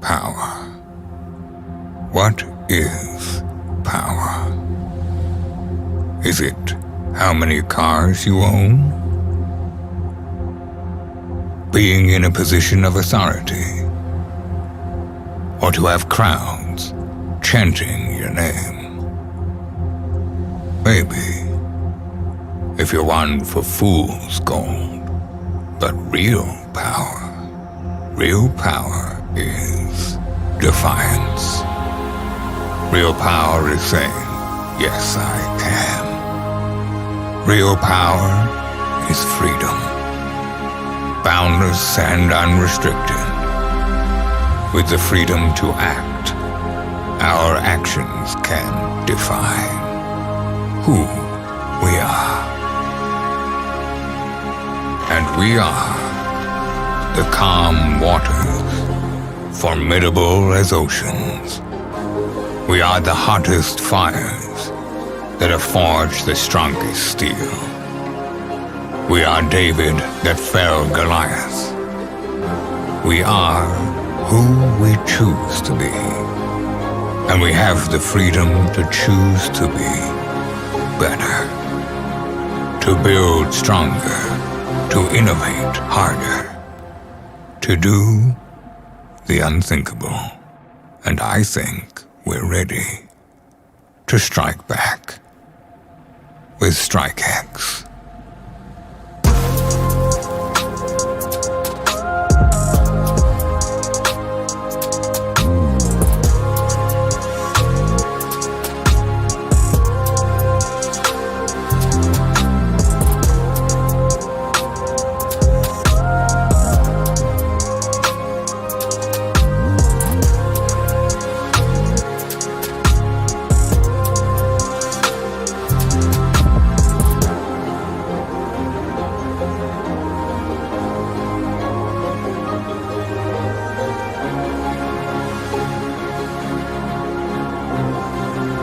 power. What is power? Is it how many cars you own? Being in a position of authority? Or to have crowds chanting your name? Maybe, if you're one for fool's gold. But real power is defiance. Real power is saying, yes, I can. Real power is freedom. Boundless and unrestricted. With the freedom to act, our actions can define who we are. And we are the calm waters, formidable as oceans. We are the hottest fires that have forged the strongest steel. We are David that fell Goliath. We are who we choose to be. And we have the freedom to choose to be better, to build stronger, to innovate harder, to do the unthinkable. And I think we're ready to strike back with StrikeX.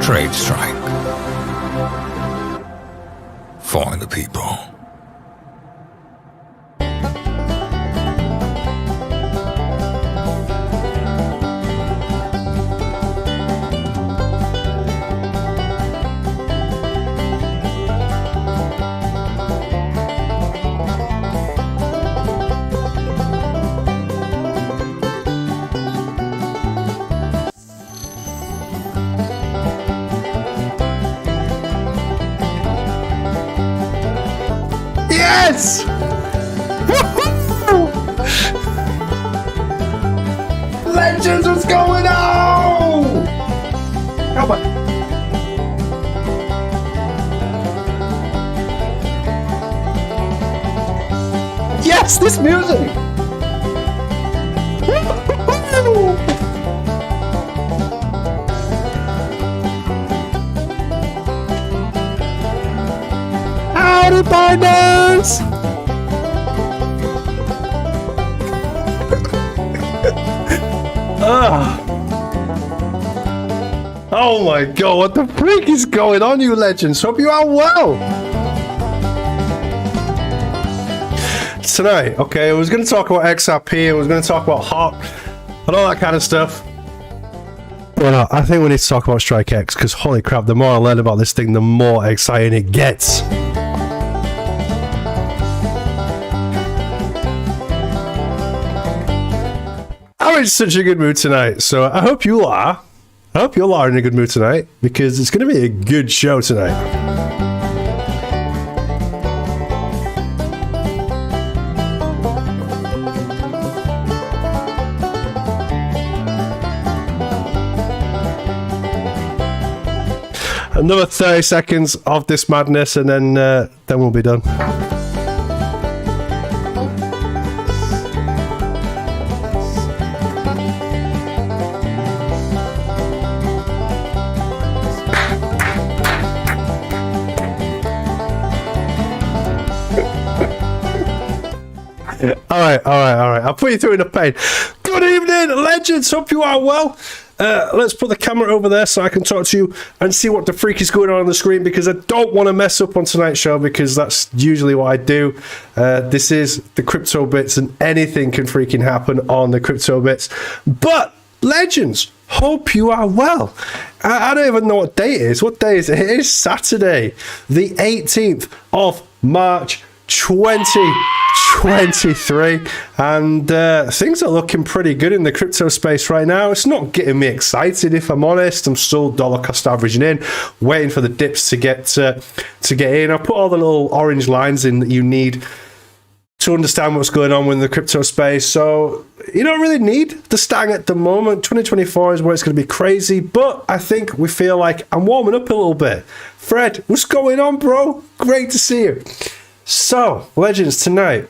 Trade strike for the people. Yes! Woohoo! Legends, what's going on? How about? Yes, this music! Woohoo! Howdy, partners! Oh my god, what the freak is going on, you legends? Hope you are well! Tonight, okay, I was going to talk about XRP, I was going to talk about HOT, and all that kind of stuff. But I think we need to talk about StrikeX, because holy crap, the more I learn about this thing, the more exciting it gets. I'm in such a good mood tonight, so I hope you are. I hope you all are in a good mood tonight, because it's going to be a good show tonight. Another 30 seconds of this madness, and then we'll be done. All right. I'll put you through enough pain. Good evening, legends. Hope you are well. Let's put the camera over there so I can talk to you and see what the freak is going on the screen, because I don't want to mess up on tonight's show, because that's usually what I do. This is the CryptoBits, and anything can freaking happen on the CryptoBits. But Legends, hope you are well. I don't even know what day it is. What day is it? It is Saturday, the 18th of March, 2023, and things are looking pretty good in the crypto space right now. It's not getting me excited, if I'm honest. I'm still dollar cost averaging in, waiting for the dips to get in. I'll put all the little orange lines in that you need to understand what's going on with the crypto space. So you don't really need the Stang at the moment. 2024 is where it's going to be crazy, but I think we feel like I'm warming up a little bit. Fred, what's going on, bro? Great to see you. So, Legends, tonight,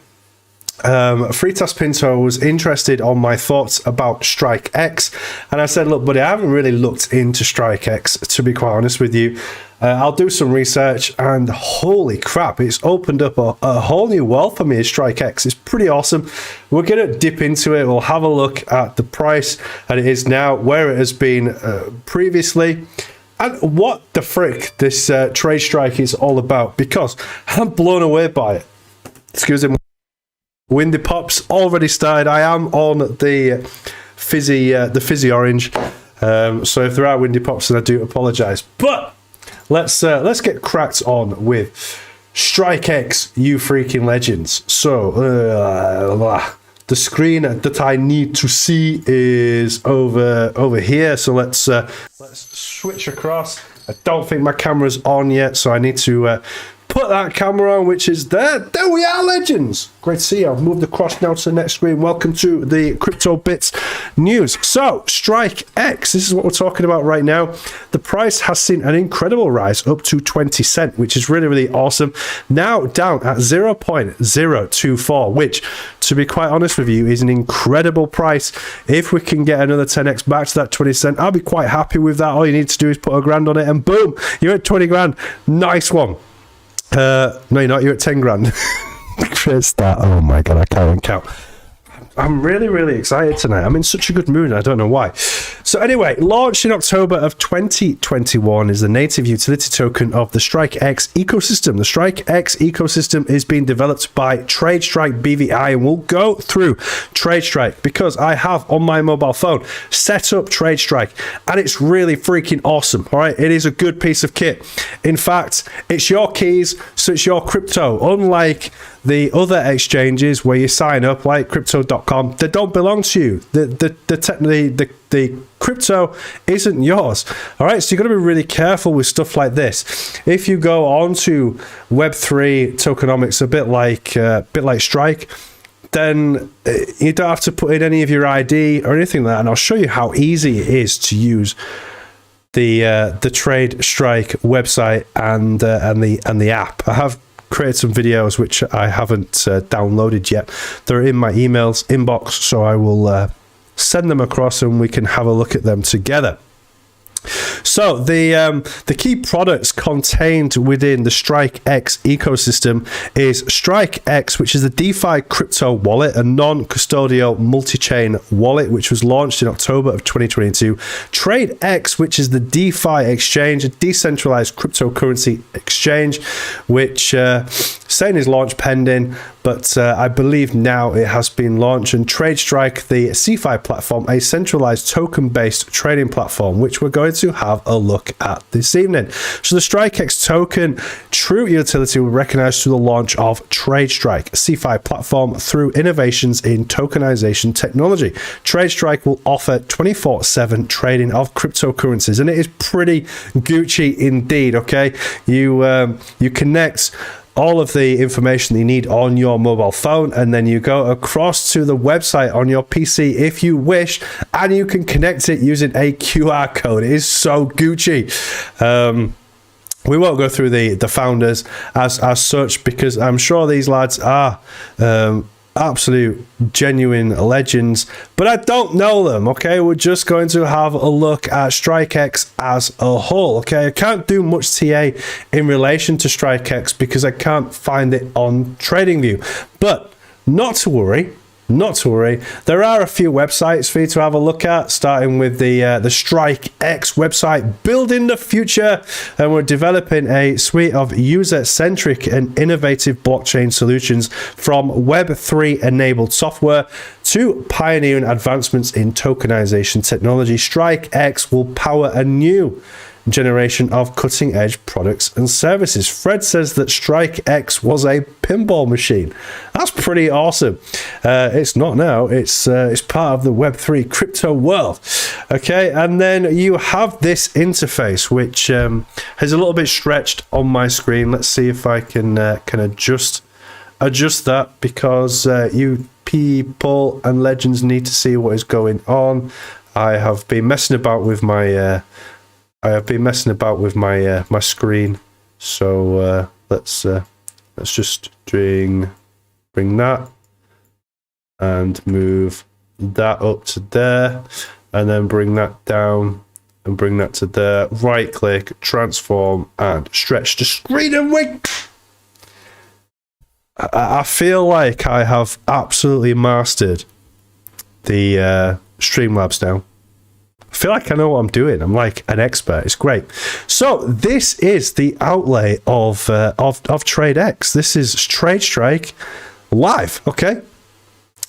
Fritas Pinto was interested on my thoughts about StrikeX, and I said, look, buddy, I haven't really looked into StrikeX, to be quite honest with you. I'll do some research, and holy crap, it's opened up a whole new world for me. StrikeX is pretty awesome. We're going to dip into it. We'll have a look at the price that it is now, where it has been previously, and what the frick this trade strike is all about, because I'm blown away by it. Excuse me. Windy pops already started. I am on the fizzy orange. So if there are windy pops, then I do apologise. But let's get cracked on with StrikeX, you freaking legends. So the screen that I need to see is over here. So let's switch across. I don't think my camera's on yet, so I need to put that camera on, which is there. There we are, legends. Great to see you. I've moved across now to the next screen. Welcome to the CryptoBits news. So, StrikeX, this is what we're talking about right now. The price has seen an incredible rise up to 20 cents, which is really, really awesome. Now down at 0.024, which, to be quite honest with you, is an incredible price. If we can get another 10x back to that 20 cents, I'll be quite happy with that. All you need to do is put a grand on it, and boom, you're at 20 grand. Nice one. No, you're not. You're at 10 grand. Chris, that. Oh my god, I can't even count. I'm really, really excited tonight. I'm in such a good mood. I don't know why. So anyway, launched in October of 2021 is the native utility token of the StrikeX ecosystem. The StrikeX ecosystem is being developed by TradeStrike BVI, and we'll go through TradeStrike because I have on my mobile phone set up TradeStrike, and it's really freaking awesome. All right, it is a good piece of kit. In fact, it's your keys, so it's your crypto. Unlike the other exchanges where you sign up, like crypto.com, they don't belong to you. The crypto isn't yours. All right, so you've got to be really careful with stuff like this. If you go on to Web3 tokenomics, a bit like Strike, then you don't have to put in any of your ID or anything like that. And I'll show you how easy it is to use the TradeStrike website and the app. I have created some videos which I haven't downloaded yet. They're in my emails inbox, so I will send them across and we can have a look at them together. So the key products contained within the StrikeX ecosystem is StrikeX, which is a DeFi crypto wallet, a non-custodial multi-chain wallet, which was launched in October of 2022. TradeX, which is the DeFi exchange, a decentralized cryptocurrency exchange, which saying is launch pending, but I believe now it has been launched. And TradeStrike, the CeFi platform, a centralized token-based trading platform, which we're going to have a look at this evening. So the StrikeX token true utility will recognize through the launch of TradeStrike, a CeFi platform, through innovations in tokenization technology. TradeStrike will offer 24/7 trading of cryptocurrencies, and it is pretty Gucci indeed. Okay, you connect all of the information that you need on your mobile phone, and then you go across to the website on your PC if you wish, and you can connect it using a QR code. It is so Gucci. We won't go through the founders as such, because I'm sure these lads are absolute genuine legends, but I don't know them. Okay, we're just going to have a look at StrikeX as a whole. Okay, I can't do much TA in relation to StrikeX because I can't find it on TradingView, but not to worry, not to worry. There are a few websites for you to have a look at, starting with the StrikeX website, Building the Future, and we're developing a suite of user-centric and innovative blockchain solutions from Web3 enabled software to pioneering advancements in tokenization technology. StrikeX will power a new generation of cutting-edge products and services. Fred says that StrikeX was a pinball machine. That's pretty awesome. It's not now. It's part of the Web3 crypto world. Okay, and then you have this interface, which is a little bit stretched on my screen. Let's see if I can adjust that, because you people and legends need to see what is going on. I have been messing about with my my screen, so let's just bring that and move that up to there, and then bring that down and bring that to there. Right click, transform, and stretch the screen and wing. I feel like I have absolutely mastered the Streamlabs now. I feel like I know what I'm doing. I'm like an expert. It's great. So this is the outlay of TradeX. This is TradeStrike live. Okay.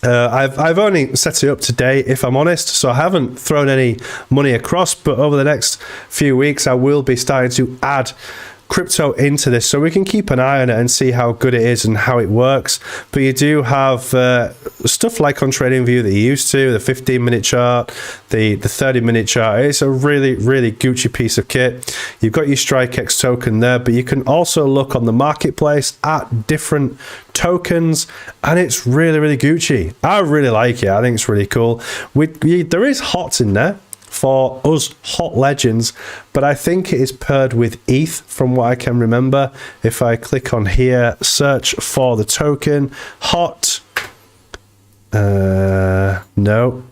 I've only set it up today, if I'm honest, so I haven't thrown any money across, but over the next few weeks I will be starting to add crypto into this, so we can keep an eye on it and see how good it is and how it works. But you do have stuff like on TradingView that you used to, the 15-minute chart, the 30-minute chart. It's a really, really Gucci piece of kit. You've got your StrikeX token there, but you can also look on the marketplace at different tokens, and it's really, really Gucci. I really like it. I think it's really cool. There is HOT in there for us HOT legends, but I think it is paired with ETH from what I can remember. If I click on here, search for the token HOT, no,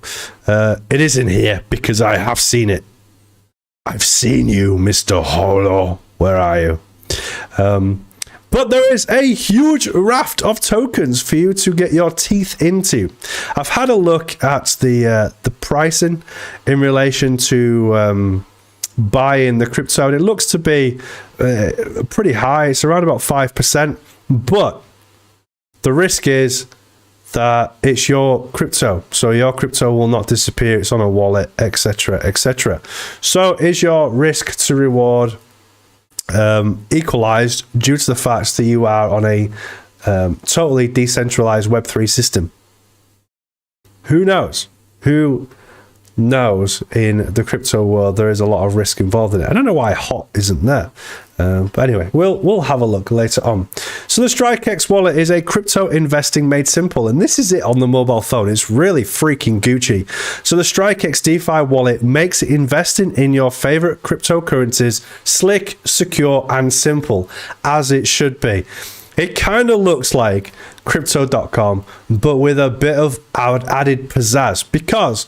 it is in here because I have seen it. I've seen you, Mr. Holo. Where are you? But there is a huge raft of tokens for you to get your teeth into. I've had a look at the pricing in relation to buying the crypto, and it looks to be pretty high. It's around about 5%, but the risk is that it's your crypto, so your crypto will not disappear. It's on a wallet, etc., etc. So is your risk to reward equalized due to the fact that you are on a totally decentralized Web3 system? Who knows? Who knows? In the crypto world, there is a lot of risk involved in it. I don't know why HOT isn't there. But anyway, we'll have a look later on. So the StrikeX wallet is a crypto investing made simple, and this is it on the mobile phone. It's really freaking Gucci. So the StrikeX DeFi wallet makes investing in your favorite cryptocurrencies slick, secure, and simple, as it should be. It kind of looks like Crypto.com, but with a bit of added pizzazz, because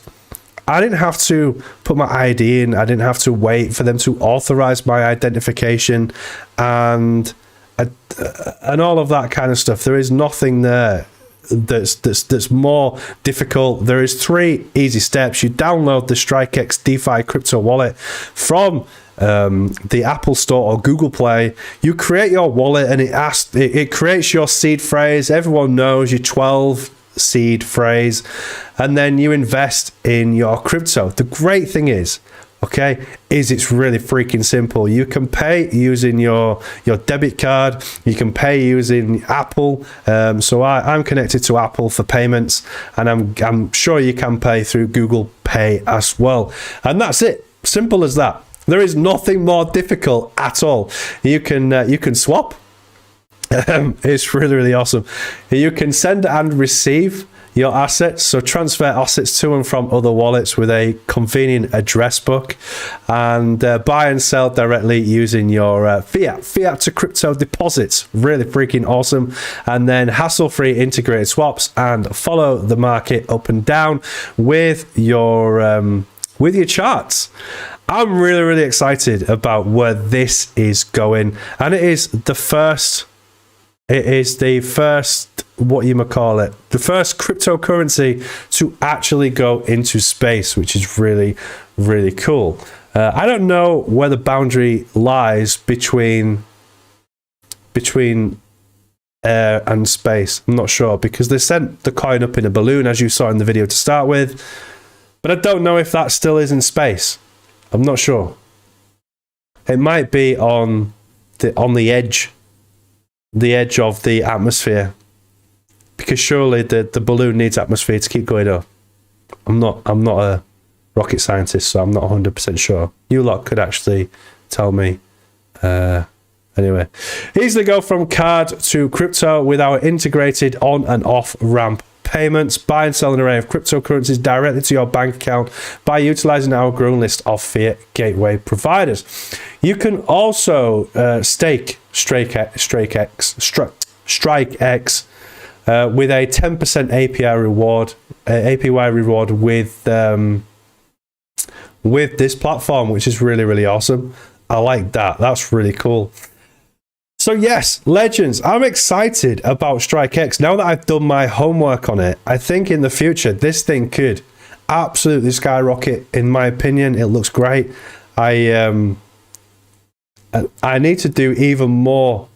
I didn't have to put my ID in. I didn't have to wait for them to authorize my identification and all of that kind of stuff. There is nothing there that's more difficult. There is 3 easy steps. You download the StrikeX DeFi crypto wallet from the Apple Store or Google Play. You create your wallet, and it creates your seed phrase. Everyone knows your 12 seed phrase, and then you invest in your crypto. The great thing is it's really freaking simple. You can pay using your debit card. You can pay using Apple. So I'm connected to Apple for payments, and I'm sure you can pay through Google Pay as well. And that's it. Simple as that. There is nothing more difficult at all. You can swap. It's really, really awesome. You can send and receive your assets, so transfer assets to and from other wallets with a convenient address book, and buy and sell directly using your fiat to crypto deposits. Really freaking awesome. And then hassle-free integrated swaps, and follow the market up and down with your charts. I'm really, really excited about where this is going, and it is the first the first cryptocurrency to actually go into space, which is really, really cool. I don't know where the boundary lies between air and space. I'm not sure, because they sent the coin up in a balloon, as you saw in the video to start with, but I don't know if that still is in space. I'm not sure. It might be on the edge of the atmosphere, because surely the balloon needs atmosphere to keep going up. I'm not a rocket scientist, so I'm not 100% sure. You lot could actually tell me. Anyway, easily go from card to crypto with our integrated on and off ramp payments. Buy and sell an array of cryptocurrencies directly to your bank account by utilizing our growing list of fiat gateway providers. You can also stake StrikeX with a 10% APY reward with this platform, which is really, really awesome. I like that. That's really cool. So yes, legends, I'm excited about StrikeX. Now that I've done my homework on it, I think in the future, this thing could absolutely skyrocket, in my opinion. It looks great. I need to do even more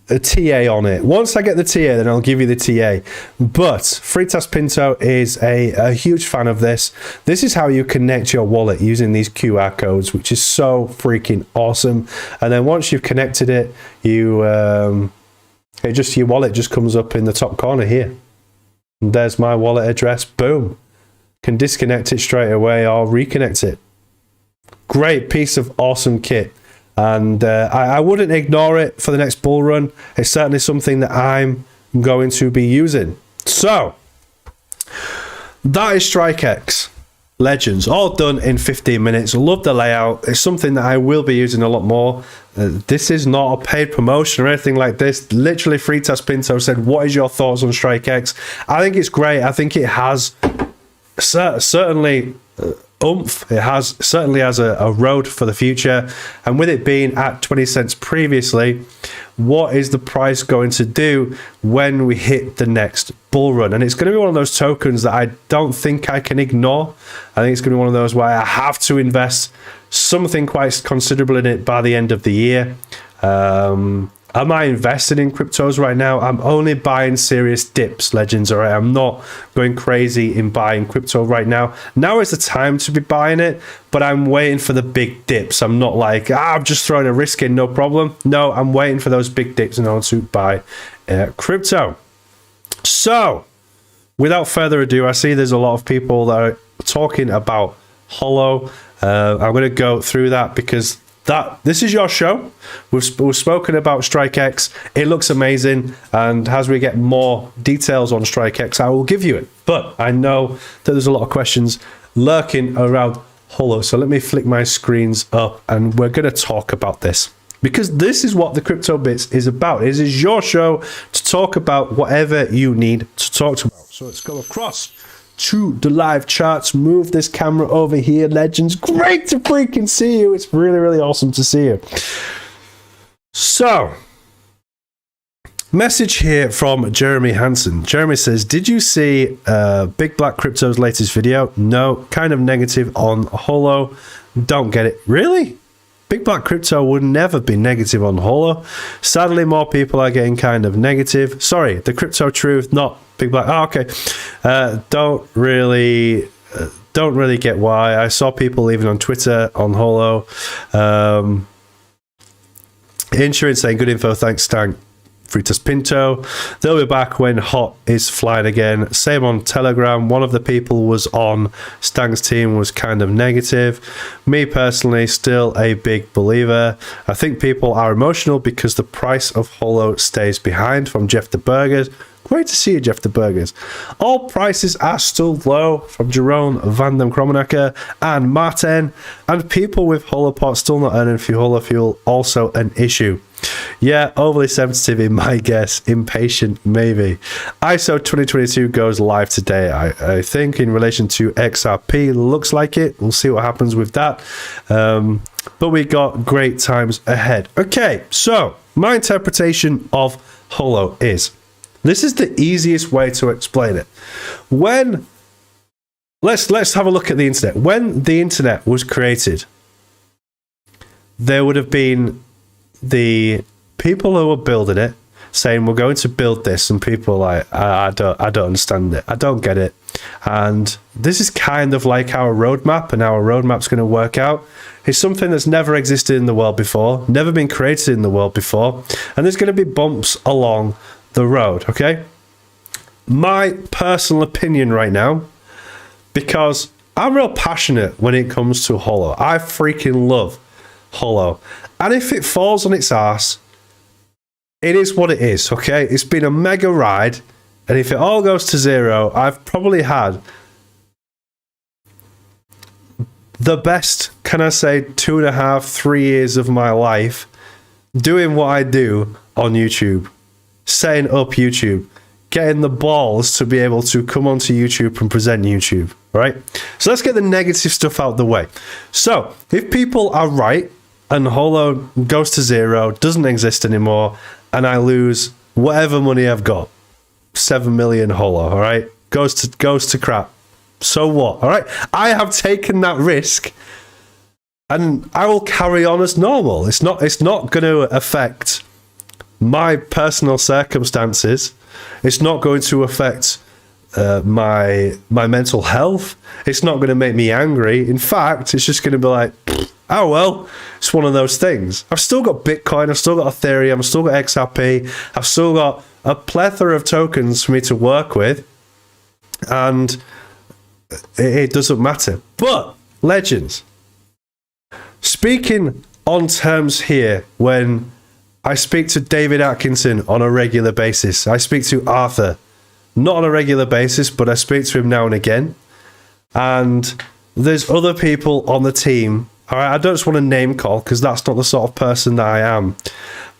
a TA on it. Once I get the TA, then I'll give you the TA. But Fritas Pinto is a huge fan of this. This is how you connect your wallet using these QR codes, which is so freaking awesome. And then once you've connected it, your wallet just comes up in the top corner here. And there's my wallet address. Boom. Can disconnect it straight away or reconnect it. Great piece of awesome kit. And I wouldn't ignore it for the next bull run. It's certainly something that I'm going to be using. So, that is StrikeX. Legends. All done in 15 minutes. Love the layout. It's something that I will be using a lot more. This is not a paid promotion or anything like this. Literally, Fritas Pinto said, what is your thoughts on StrikeX? I think it's great. I think it has certainly... oomph. It certainly has a road for the future, and with it being at 20 cents previously, what is the price going to do when we hit the next bull run? And it's going to be one of those tokens that I don't think I can ignore. I think it's going to be one of those where I have to invest something quite considerable in it by the end of the year. Am I invested in cryptos right now? I'm only buying serious dips, legends, all right? I'm not going crazy in buying crypto right now. Now is the time to be buying it, but I'm waiting for the big dips. I'm not like, I'm just throwing a risk in, no problem. No, I'm waiting for those big dips in order to buy crypto. So, without further ado, I see there's a lot of people that are talking about Holo. I'm going to go through that because this is your show. We've spoken about StrikeX. It looks amazing, and as we get more details on StrikeX, I will give you it. But I know that there's a lot of questions lurking around Holo, so let me flick my screens up, and we're going to talk about this, because this is what the CryptoBits is about. It is your show to talk about whatever you need to talk about. So let's go across to the live charts. Move this camera over here, legends. Great to freaking see you. It's really, really awesome to see you. So, message here from Jeremy Hansen. Jeremy says, did you see Big Black Crypto's latest video? No, kind of negative on Holo. Don't get it. Really? Big Black Crypto would never be negative on Holo. Sadly, more people are getting kind of negative. Sorry, the Crypto Truth, not Big Black. Oh, okay. Don't really get why. I saw people leaving on Twitter on Holo. Insurance saying good info. Thanks, Stang. Fritas Pinto. They'll be back when HOT is flying again. Same on Telegram. One of the people was on Stang's team was kind of negative. Me personally, still a big believer. I think people are emotional because the price of Holo stays behind. From Jeff the Burgers. Great to see you, Jeff the Burgers. All prices are still low. From Jerome Van den Kromenacker and Martin. And people with Holopot still not earning Holo fuel, also an issue. Yeah, overly sensitive in my guess. Impatient, maybe. ISO 2022 goes live today, I think, in relation to XRP. Looks like it. We'll see what happens with that. But we got great times ahead. Okay, so my interpretation of Holo is This is the easiest way to explain it. When let's have a look at the internet. When the internet was created, there would have been the people who were building it saying, we're going to build this, and people are like, I don't understand it, I don't get it. And this is kind of like our roadmap, and our roadmap's going to work out. It's something that's never existed in the world before, never been created in the world before, and there's going to be bumps along the road, okay? My personal opinion right now, because I'm real passionate when it comes to Holo. I freaking love Holo. And if it falls on its ass, it is what it is, okay? It's been a mega ride, and if it all goes to zero, I've probably had the best, can I say, 2.5, 3 years of my life doing what I do on YouTube, setting up YouTube, getting the balls to be able to come onto YouTube and present YouTube, right? So let's get the negative stuff out the way. So if people are right and Holo goes to zero, doesn't exist anymore, and I lose whatever money I've got, 7 million Holo, all right, goes to crap. So what? All right, I have taken that risk, and I will carry on as normal. It's not going to affect my personal circumstances. It's not going to affect my mental health. It's not going to make me angry. In fact, it's just going to be like, oh well, it's one of those things. I've still got Bitcoin, I've still got Ethereum, I've still got XRP, I've still got a plethora of tokens for me to work with, and it doesn't matter. But, legends, speaking on terms here, when I speak to David Atkinson on a regular basis, I speak to Arthur, not on a regular basis, but I speak to him now and again, and there's other people on the team. All right, I don't just want to name call because that's not the sort of person that I am.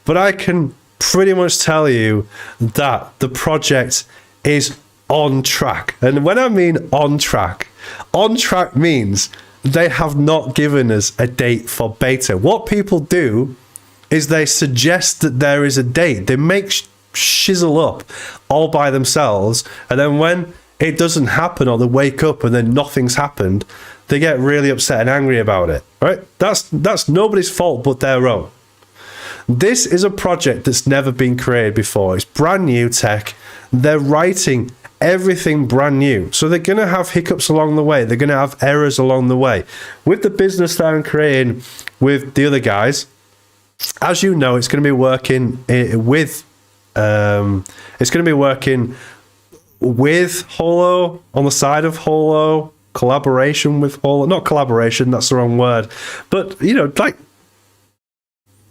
But I can pretty much tell you that the project is on track. And when I mean on track means they have not given us a date for beta. What people do is they suggest that there is a date. They make shizzle up all by themselves. And then when it doesn't happen, or they wake up and then nothing's happened, they get really upset and angry about it, right? That's nobody's fault but their own. This is a project that's never been created before. It's brand new tech. They're writing everything brand new. So they're going to have hiccups along the way. They're going to have errors along the way. With the business that I'm creating with the other guys, as you know, it's going to be working with Holo, on the side of Holo, collaboration with Holo, not collaboration, that's the wrong word, but like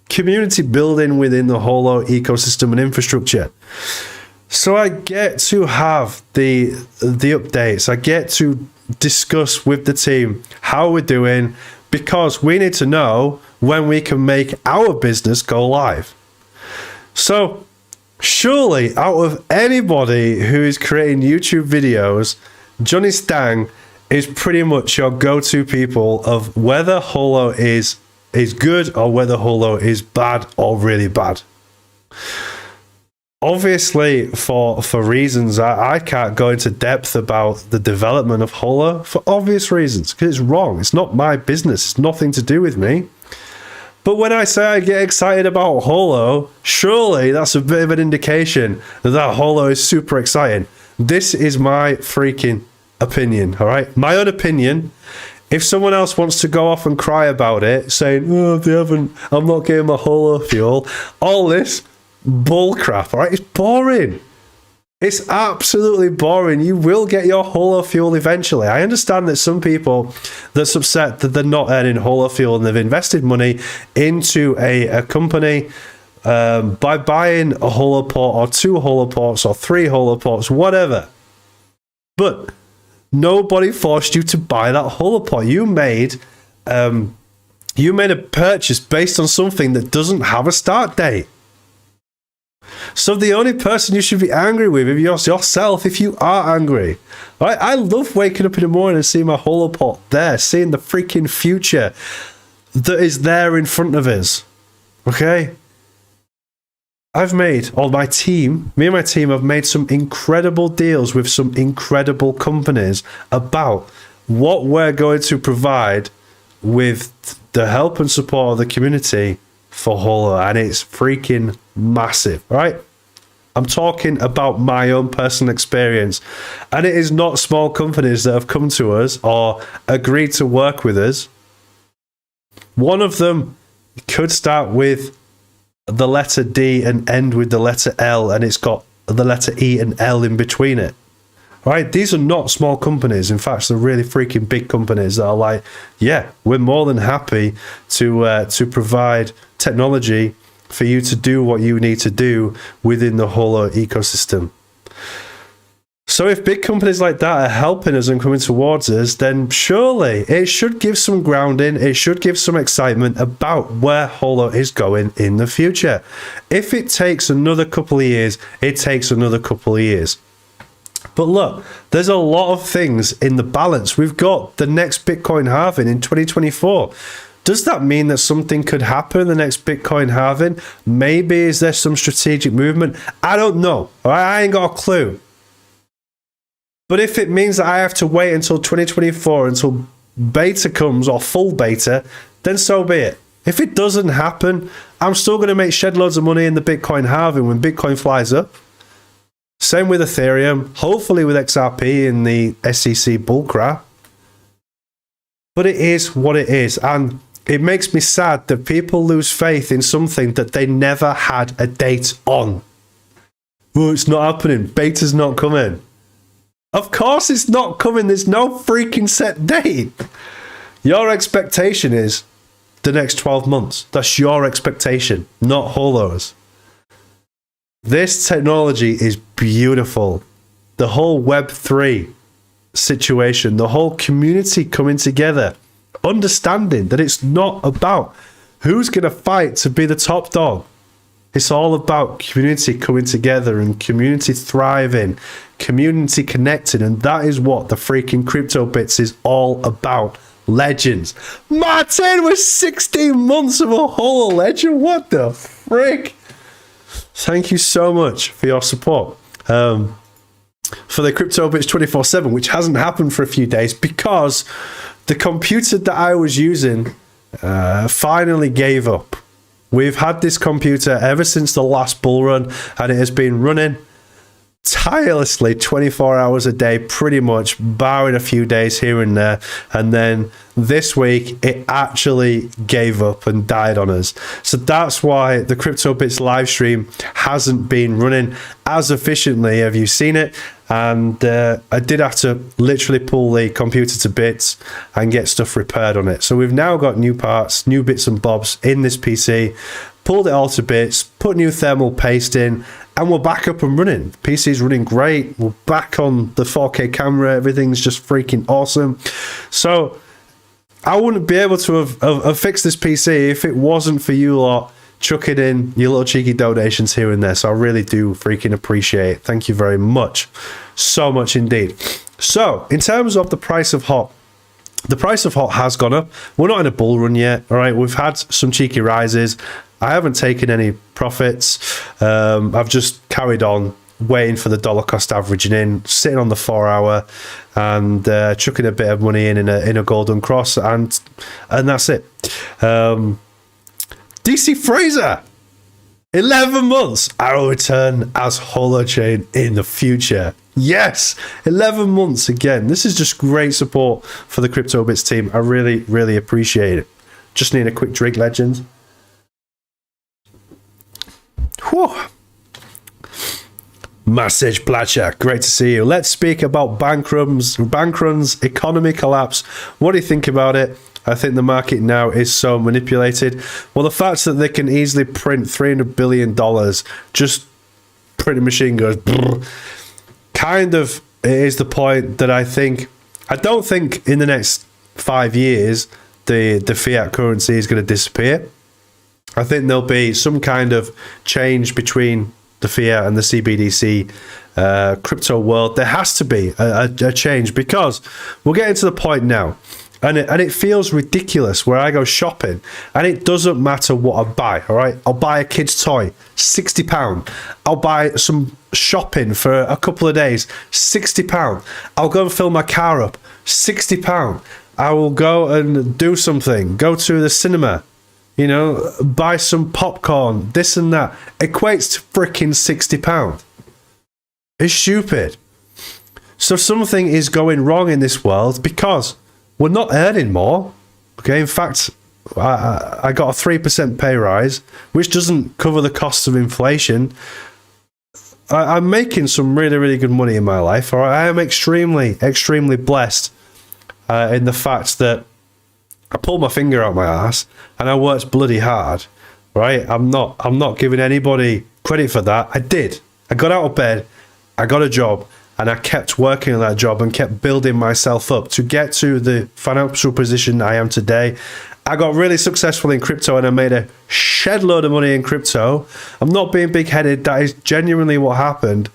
community building within the Holo ecosystem and infrastructure. So I get to have the updates, I get to discuss with the team how we're doing, because we need to know when we can make our business go live. So surely out of anybody who is creating YouTube videos, Jonny Stang is pretty much your go-to people of whether Holo is good or whether Holo is bad or really bad. Obviously, for reasons, I can't go into depth about the development of Holo for obvious reasons, because it's wrong. It's not my business. It's nothing to do with me. But when I say I get excited about Holo, surely that's a bit of an indication that Holo is super exciting. This is my freaking opinion, all right? My own opinion. If someone else wants to go off and cry about it, saying, oh, I'm not getting my Holo fuel, all this bull crap, all right? It's boring. It's absolutely boring. You will get your Holo fuel eventually. I understand that some people that's upset that they're not earning Holo fuel and they've invested money into a company by buying a Holoport or 2 Holoports or 3 Holoports, whatever. But nobody forced you to buy that Holoport. You made a purchase based on something that doesn't have a start date. So the only person you should be angry with is yourself if you are angry. Right? I love waking up in the morning and seeing my Holoport there, seeing the freaking future that is there in front of us. Okay? I've made, or my team, me and my team have made some incredible deals with some incredible companies about what we're going to provide with the help and support of the community for Holo, and it's freaking massive, right? I'm talking about my own personal experience, and it is not small companies that have come to us or agreed to work with us. One of them could start with the letter D and end with the letter L, and it's got the letter E and L in between it. Right? These are not small companies. In fact, they're really freaking big companies that are like, yeah, we're more than happy to provide technology for you to do what you need to do within the Holo ecosystem. So if big companies like that are helping us and coming towards us, then surely it should give some grounding, it should give some excitement about where Holo is going in the future. If it takes another couple of years, it takes another couple of years. But look, there's a lot of things in the balance. We've got the next Bitcoin halving in 2024. Does that mean that something could happen in the next Bitcoin halving? Maybe is there some strategic movement? I don't know. I ain't got a clue. But if it means that I have to wait until 2024 until beta comes, or full beta, then so be it. If it doesn't happen, I'm still going to make shed loads of money in the Bitcoin halving when Bitcoin flies up. Same with Ethereum, hopefully with XRP in the SEC bullcrap. But it is what it is, and it makes me sad that people lose faith in something that they never had a date on. Oh, it's not happening. Beta's not coming. Of course it's not coming. There's no freaking set date. Your expectation is the next 12 months. That's your expectation, not Holo's. This technology is beautiful. The whole Web3 situation, the whole community coming together, understanding that it's not about who's going to fight to be the top dog. It's all about community coming together and community thriving, community connecting, and that is what the freaking CryptoBits is all about. Legends. Martin, we're 16 months of a Holo legend. What the frick? Thank you so much for your support. For the CryptoBits 24/7, which hasn't happened for a few days because the computer that I was using finally gave up. We've had this computer ever since the last bull run, and it has been running tirelessly 24 hours a day, pretty much, barring a few days here and there. And then this week, it actually gave up and died on us. So that's why the CryptoBits live stream hasn't been running as efficiently. Have you seen it? And I did have to literally pull the computer to bits and get stuff repaired on it. So we've now got new parts, new bits and bobs in this PC, pulled it all to bits, put new thermal paste in, and we're back up and running. PC's running great. We're back on the 4K camera. Everything's just freaking awesome. So I wouldn't be able to have fixed this PC if it wasn't for you lot chucking in your little cheeky donations here and there. So I really do freaking appreciate it. Thank you very much. So much indeed. So in terms of the price of HOT, the price of HOT has gone up. We're not in a bull run yet. All right. We've had some cheeky rises. I haven't taken any profits. I've just carried on waiting for the dollar cost averaging in, sitting on the 4 hour and chucking a bit of money in a golden cross, and that's it. DC Fraser, 11 months. I will return as Holochain in the future. Yes, 11 months again. This is just great support for the CryptoBits team. I really, really appreciate it. Just need a quick drink, legend. Whew. Message Blatcher, great to see you. Let's speak about bank runs, economy collapse. What do you think about it? I think the market now is so manipulated. Well, the fact that they can easily print $300 billion, just printing machine goes brrr, kind of is the point that I don't think in the next 5 years the fiat currency is going to disappear. I think there'll be some kind of change between the fiat and the CBDC crypto world. There has to be a change, because we're getting to the point now. And it feels ridiculous where I go shopping and it doesn't matter what I buy, all right? I'll buy a kid's toy, £60. I'll buy some shopping for a couple of days, £60. I'll go and fill my car up, £60. I will go and do something, go to the cinema, you know, buy some popcorn, this and that. Equates to freaking £60. It's stupid. So something is going wrong in this world because we're not earning more. Okay, in fact, I got a 3% pay rise, which doesn't cover the costs of inflation. I'm making some really, really good money in my life. All right, I am extremely, extremely blessed in the fact that I pulled my finger out my ass and I worked bloody hard. Right, I'm not giving anybody credit for that. I did. I got out of bed, I got a job, and I kept working on that job and kept building myself up to get to the financial position I am today. I got really successful in crypto and I made a shed load of money in crypto. I'm not being big-headed. That is genuinely what happened.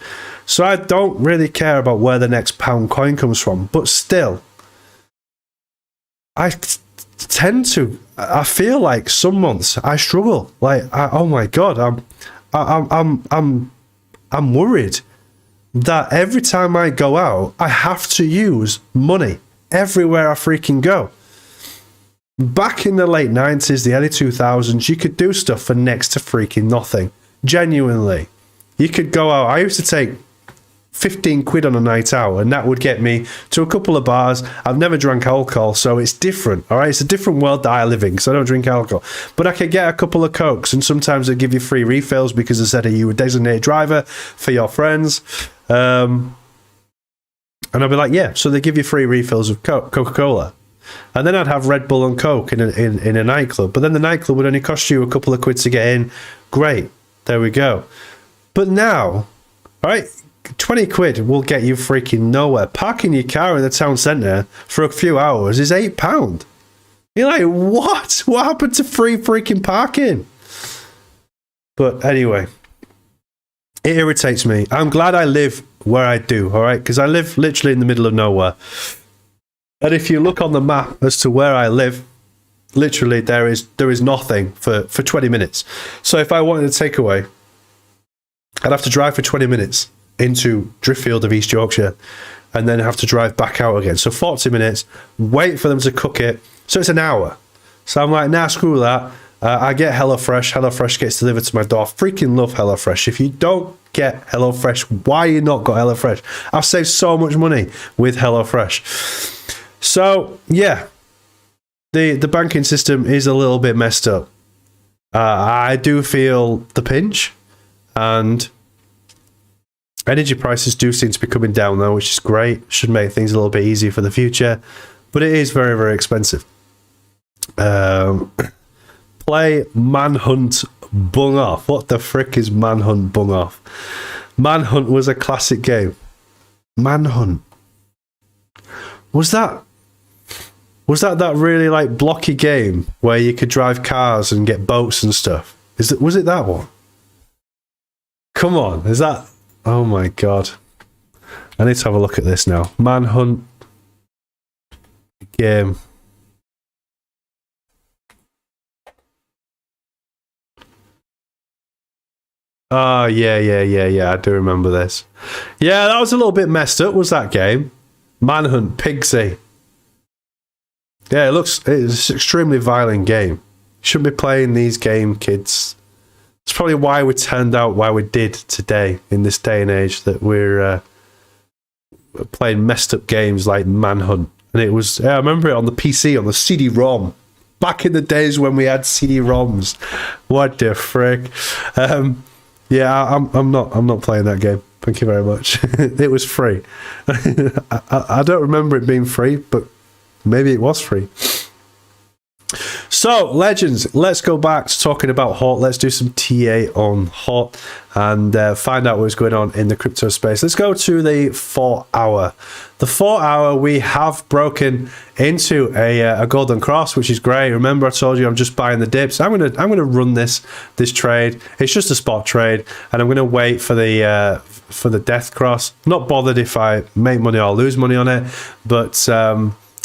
So I don't really care about where the next pound coin comes from. But still, I feel like some months I struggle. Like, oh my God, I'm worried that every time I go out, I have to use money everywhere I freaking go. Back in the late 90s, the early 2000s, you could do stuff for next to freaking nothing. Genuinely. You could go out. I used to take 15 quid on a night out, and that would get me to a couple of bars. I've never drank alcohol, so it's different, all right? It's a different world that I live in, because I don't drink alcohol. But I could get a couple of Cokes, and sometimes they give you free refills because they said, are you a designated driver for your friends? And I'd be like, yeah, so they give you free refills of Coca-Cola. And then I'd have Red Bull and Coke in a nightclub. But then the nightclub would only cost you a couple of quid to get in. Great, there we go. But now, all right, 20 quid will get you freaking nowhere. Parking your car in the town centre for a few hours is £8. You're like, what? What happened to free freaking parking? But anyway, it irritates me. I'm glad I live where I do, all right? Because I live literally in the middle of nowhere. And if you look on the map as to where I live, literally there is nothing for 20 minutes. So if I wanted a takeaway, I'd have to drive for 20 minutes into Driffield of East Yorkshire and then have to drive back out again. So 40 minutes, wait for them to cook it. So it's an hour. So I'm like, nah, screw that. I get HelloFresh. HelloFresh gets delivered to my door. Freaking love HelloFresh. If you don't get HelloFresh, why you not got HelloFresh? I've saved so much money with HelloFresh. So, yeah, the banking system is a little bit messed up. I do feel the pinch, and energy prices do seem to be coming down though, which is great. Should make things a little bit easier for the future, but it is very, very expensive. Play Manhunt Bung Off. What the frick is Manhunt Bung Off? Manhunt was a classic game. Manhunt. Was that really like blocky game where you could drive cars and get boats and stuff? Was it that one? Come on, is that? Oh my God. I need to have a look at this now. Manhunt game. Oh, yeah. I do remember this. Yeah, that was a little bit messed up, was that game? Manhunt, Pigsy. Yeah, it's an extremely violent game. Shouldn't be playing these games, kids. It's probably why we turned out why we did today, in this day and age, that we're playing messed up games like Manhunt. And it was, I remember it on the PC, on the CD-ROM. Back in the days when we had CD-ROMs. What the frick? Yeah, I'm not playing that game. Thank you very much. It was free. I don't remember it being free, but maybe it was free. So, legends, let's go back to talking about HOT. Let's do some TA on HOT and find out what's going on in the crypto space. Let's go to the 4 hour. The 4 hour, we have broken into a golden cross, which is great. Remember, I told you I'm just buying the dips. I'm gonna run this trade. It's just a spot trade, and I'm gonna wait for the death cross. Not bothered if I make money or lose money on it, but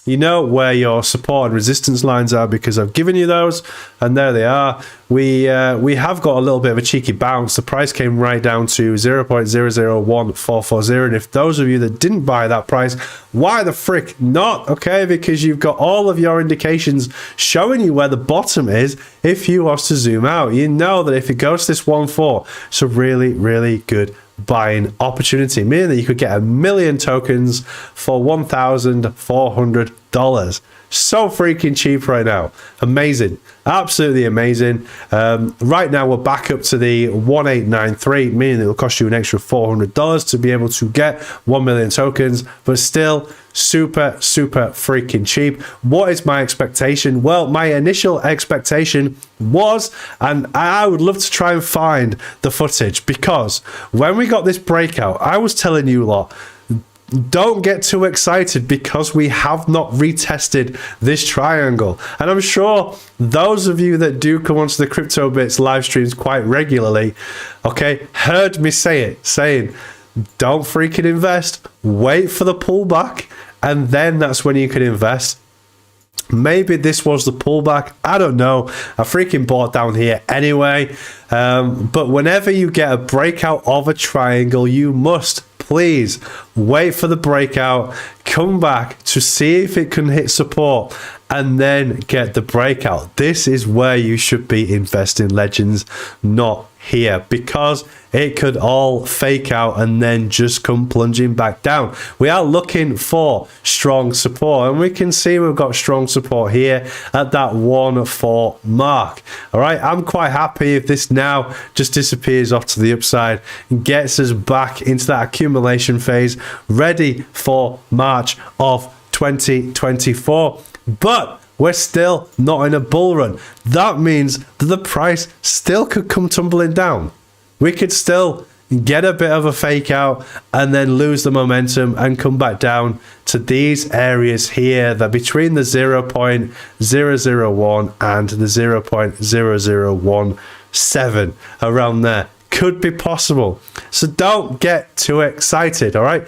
You know where your support and resistance lines are because I've given you those, and there they are. We have got a little bit of a cheeky bounce. The price came right down to 0.001440, and if those of you that didn't buy that price, why the frick not? Okay, because you've got all of your indications showing you where the bottom is. If you was to zoom out, you know that if it goes to this 1.4, it's a really, really good buying opportunity, meaning that you could get 1 million tokens for $1,400. So freaking cheap right now. Amazing. Absolutely amazing. Right now we're back up to the 1893, meaning it will cost you an extra $400 to be able to get 1 million tokens, but still super freaking cheap. What is my expectation? Well, my initial expectation was, and I would love to try and find the footage, because when we got this breakout, I was telling you lot, don't get too excited because we have not retested this triangle. And I'm sure those of you that do come onto the CryptoBits live streams quite regularly, okay, heard me say it, saying, don't freaking invest, wait for the pullback, and then that's when you can invest. Maybe this was the pullback. I don't know. I freaking bought down here anyway. But whenever you get a breakout of a triangle, you must please wait for the breakout, come back to see if it can hit support, and then get the breakout. This is where you should be investing, legends, not here, because it could all fake out and then just come plunging back down. We are looking for strong support, and we can see we've got strong support here at that 1.4 mark. All right, I'm quite happy if this now just disappears off to the upside and gets us back into that accumulation phase, ready for March of 2024. But we're still not in a bull run. That means that the price still could come tumbling down. We could still get a bit of a fake out and then lose the momentum and come back down to these areas here, that between the 0.001 and the 0.0017, around there, could be possible. So don't get too excited, all right?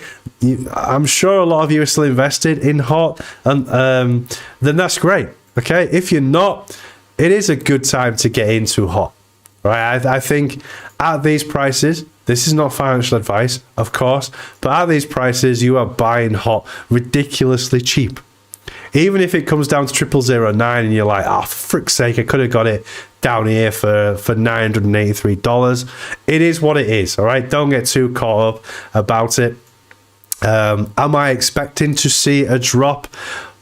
I'm sure a lot of you are still invested in HOT, and then that's great, okay? If you're not, it is a good time to get into HOT, right? I think at these prices, this is not financial advice, of course, but at these prices, you are buying HOT ridiculously cheap. Even if it comes down to 0009 and you're like, oh, for frick's sake, I could have got it down here for $983. It is what it is, all right? Don't get too caught up about it. Am I expecting to see a drop?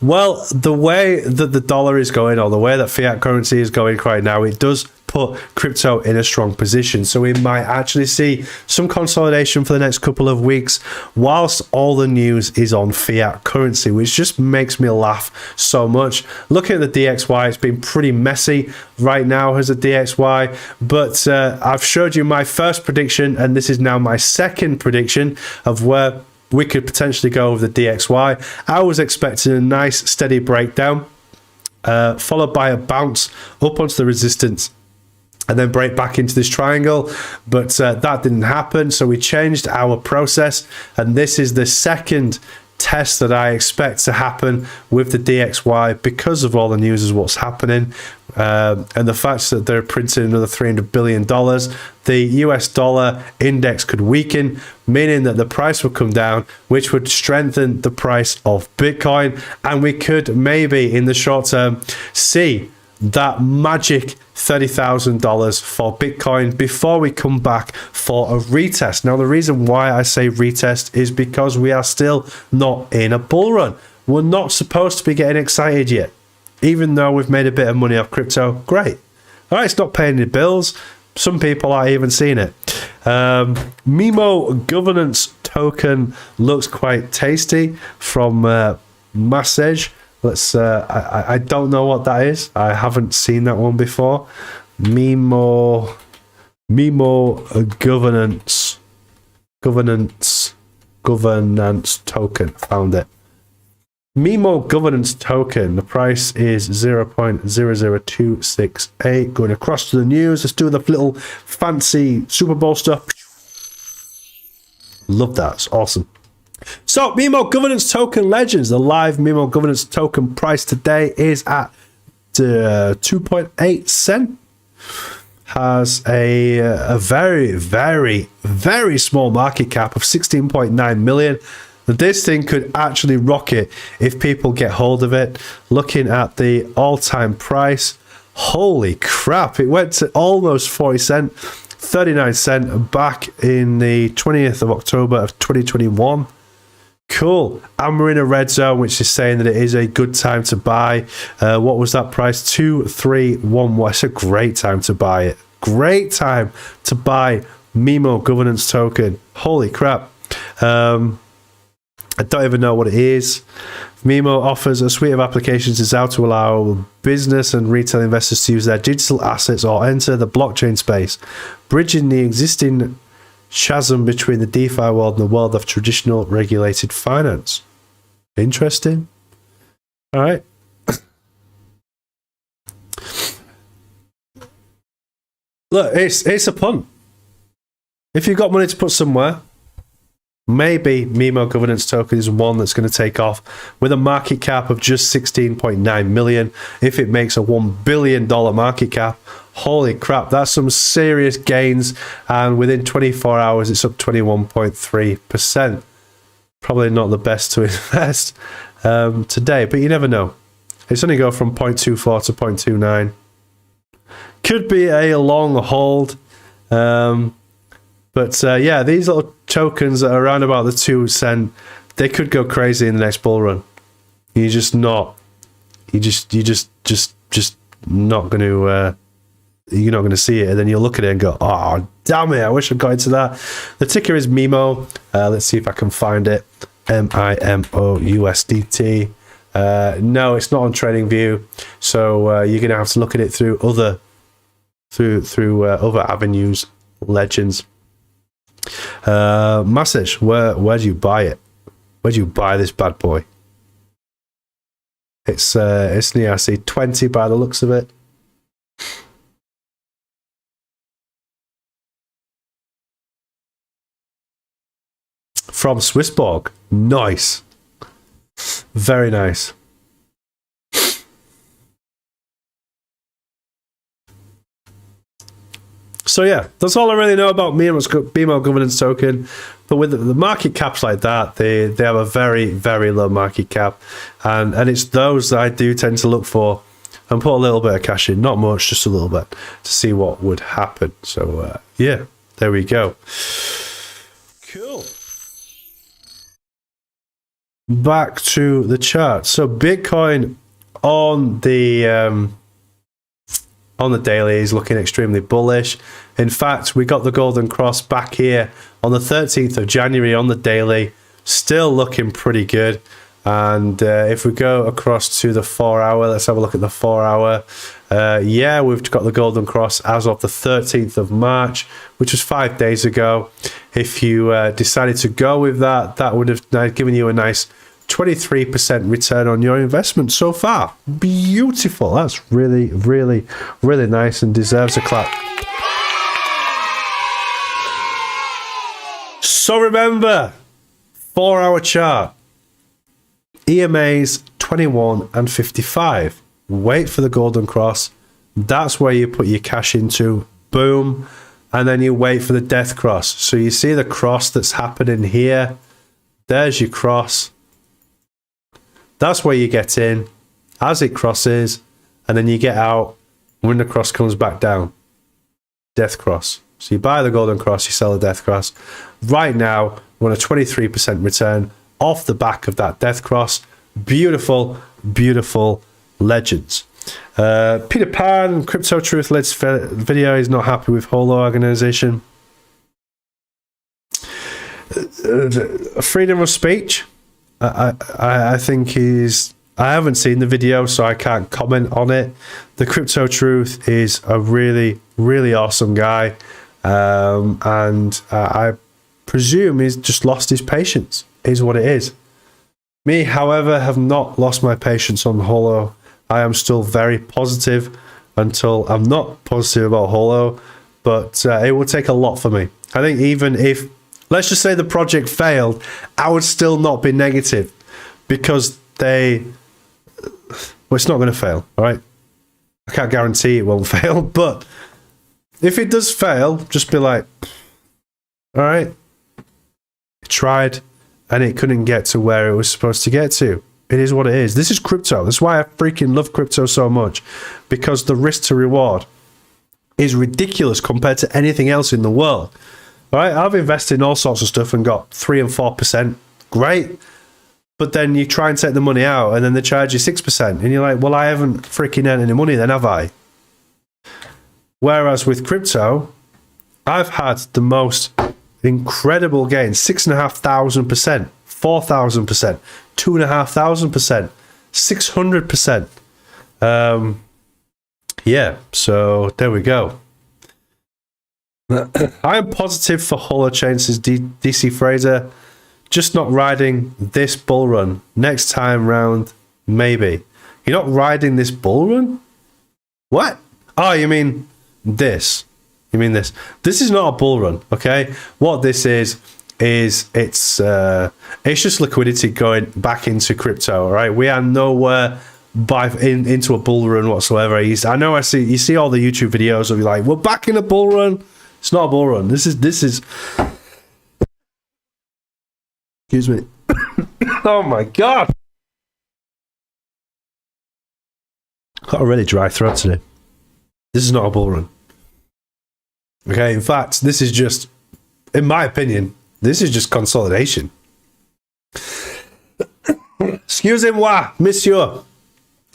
Well, the way that the dollar is going, or the way that fiat currency is going right now, it does put crypto in a strong position. So we might actually see some consolidation for the next couple of weeks whilst all the news is on fiat currency, which just makes me laugh so much. Looking at the DXY, it's been pretty messy right now as a DXY, but I've showed you my first prediction, and this is now my second prediction of where we could potentially go with the DXY. I was expecting a nice steady breakdown, followed by a bounce up onto the resistance, and then break back into this triangle, but that didn't happen. So we changed our process, and this is the second test that I expect to happen with the DXY because of all the news is what's happening, and the fact that they're printing another $300 billion. The US dollar index could weaken, meaning that the price would come down, which would strengthen the price of Bitcoin, and we could maybe in the short term see that magic $30,000 for Bitcoin before we come back for a retest. Now, the reason why I say retest is because we are still not in a bull run. We're not supposed to be getting excited yet, even though we've made a bit of money off crypto. Great. All right, it's not paying any bills. Some people aren't even seeing it. Mimo governance token looks quite tasty from Massage. Let's I don't know what that is. I haven't seen that one before. Mimo governance token. Found it. Mimo governance token. The price is 0.00268. Going across to the news. Let's do the little fancy Super Bowl stuff. Love that. It's awesome. So So, Mimo Governance Token Legends, the live Mimo Governance Token price today is at 2.8 cent. Has a very, very, very small market cap of 16.9 million. This thing could actually rocket if people get hold of it. Looking at the all-time price, holy crap, it went to almost 40 cent, 39 cent back in the 20th of October of 2021. Cool. And we're in a red zone, which is saying that it is a good time to buy. What was that price? 2311. It's a great time to buy it. Great time to buy Mimo Governance Token. Holy crap. I don't even know what it is. Mimo offers a suite of applications designed to allow business and retail investors to use their digital assets or enter the blockchain space, bridging the existing chasm between the DeFi world and the world of traditional regulated finance. Interesting. All right. Look, it's a punt. If you've got money to put somewhere, maybe Mimo Governance Token is one that's going to take off with a market cap of just 16.9 million. If it makes a $1 billion market cap, holy crap, that's some serious gains. And within 24 hours, it's up 21.3%. Probably not the best to invest today, but you never know. It's only go from 0.24 to 0.29. Could be a long hold. But yeah, these little tokens that are around about the 2 cent, they could go crazy in the next bull run. You're just not going to you're not going to see it, and then you'll look at it and go, oh damn it, I wish I'd got into that. The ticker is Mimo. Let's see if I can find it. MIMOUSDT. No, it's not on TradingView, so you're going to have to look at it through other avenues. Legends. Message, where do you buy it? Where do you buy this bad boy? It's near, I see 20 by the looks of it. From Swissborg. Nice. Very nice. So yeah, that's all I really know about Mimo Governance Token. But with the market caps like that, they have a very, very low market cap. And it's those that I do tend to look for and put a little bit of cash in. Not much, just a little bit, to see what would happen. So yeah, there we go. Cool. Back to the chart. So Bitcoin on the daily is looking extremely bullish. In fact, we got the golden cross back here on the 13th of January on the daily, still looking pretty good. And if we go across to the 4 hour, let's have a look at the 4 hour. Yeah, we've got the golden cross as of the 13th of March, which was 5 days ago. If you decided to go with that, that would have given you a nice 23% return on your investment so far. Beautiful. That's really, really, really nice and deserves a clap. So remember, 4 hour chart. EMAs 21 and 55. Wait for the golden cross. That's where you put your cash into. Boom. And then you wait for the death cross. So you see the cross that's happening here. There's your cross. That's where you get in as it crosses, and then you get out when the cross comes back down. Death cross. So you buy the golden cross, you sell the death cross. Right now, we're on a 23% return off the back of that death cross. Beautiful, beautiful legends. Peter Pan, Crypto Truth Lids video, is not happy with Holo organization. Freedom of speech. I think I haven't seen the video, so I can't comment on it. The Crypto Truth is a really, really awesome guy. And I presume he's just lost his patience, is what it is. Me, however, have not lost my patience on Holo. I am still very positive until I'm not positive about Holo, but it will take a lot for me. I think even if let's just say the project failed, I would still not be negative because well, it's not going to fail, all right? I can't guarantee it won't fail, but if it does fail, just be like, all right, it tried and it couldn't get to where it was supposed to get to. It is what it is. This is crypto. That's why I freaking love crypto so much, because the risk to reward is ridiculous compared to anything else in the world. All right, I've invested in all sorts of stuff and got 3 and 4%. Great. But then you try and take the money out and then they charge you 6%. And you're like, well, I haven't freaking earned any money then, have I? Whereas with crypto, I've had the most incredible gains, 6,500%, 4,000%, 2,500%, 600%. Yeah, so there we go. I am positive for Holochain, says DC Fraser. Just not riding this bull run. Next time round, maybe. You're not riding this bull run? What? Oh, you mean this? You mean this? This is not a bull run, okay? What this is it's just liquidity going back into crypto, all right? We are nowhere into a bull run whatsoever. I know you see all the YouTube videos of you like, we're back in a bull run. It's not a bull run. This is excuse me. Oh my god. Got a really dry throat today. This is not a bull run. Okay, in fact, this is just, in my opinion, this is just consolidation. Excusez-moi, monsieur.